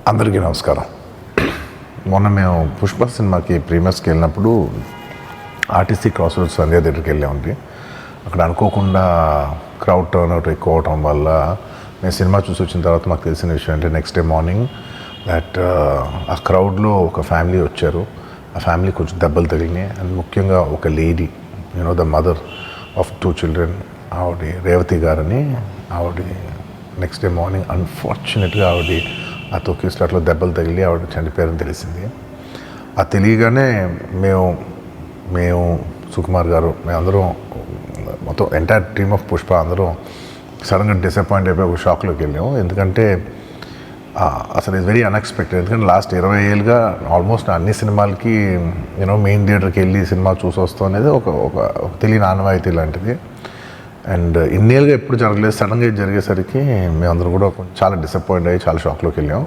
అందరికీ నమస్కారం. మొన్న మేము పుష్ప సినిమాకి ప్రీమియర్స్కి వెళ్ళినప్పుడు ఆర్టీసీ క్రాస్ రోడ్స్ సంధ్యా థియేటర్కి వెళ్ళామండి. అక్కడ అనుకోకుండా క్రౌడ్ టర్న్ అవుట్ ఎక్కువ అవటం వల్ల మేము సినిమా చూసి వచ్చిన తర్వాత మాకు తెలిసిన విషయం అంటే నెక్స్ట్ డే మార్నింగ్ దట్ ఆ క్రౌడ్లో ఒక ఫ్యామిలీ వచ్చారు. ఆ ఫ్యామిలీ కొంచెం దెబ్బలు తగిలినాయి. అండ్ ముఖ్యంగా ఒక lady, the mother of 2 children, ఆవిడ రేవతి గారని, ఆవిడ నెక్స్ట్ డే మార్నింగ్ అన్ఫార్చునేట్గా ఆవిడ ఆ తొక్కి స్లాట్లో దెబ్బలు తగిలి ఆవిడ చనిపోయారని తెలిసింది. అది తెలియగానే మేము సుకుమార్ గారు, మేమందరం మొత్తం ఎంటైర్ టీమ్ ఆఫ్ పుష్ప అందరం సడన్గా డిసప్పాయింట్ అయిపోయి ఒక షాక్లోకి వెళ్ళాము. ఎందుకంటే అసలు ఇది వెరీ అన్ఎక్స్పెక్టెడ్. ఎందుకంటే లాస్ట్ 20 ఏళ్ళుగా ఆల్మోస్ట్ అన్ని సినిమాలకి మెయిన్ థియేటర్కి వెళ్ళి సినిమా చూసి వస్తాం అనేది ఒక తెలియని ఆనవాయితీ లాంటిది. అండ్ ఇన్నేళ్ళుగా ఎప్పుడు జరగలేదు. సడన్గా ఇది జరిగేసరికి మేమందరం కూడా చాలా డిసప్పాయింట్ అయ్యి చాలా షాక్లోకి వెళ్ళాం.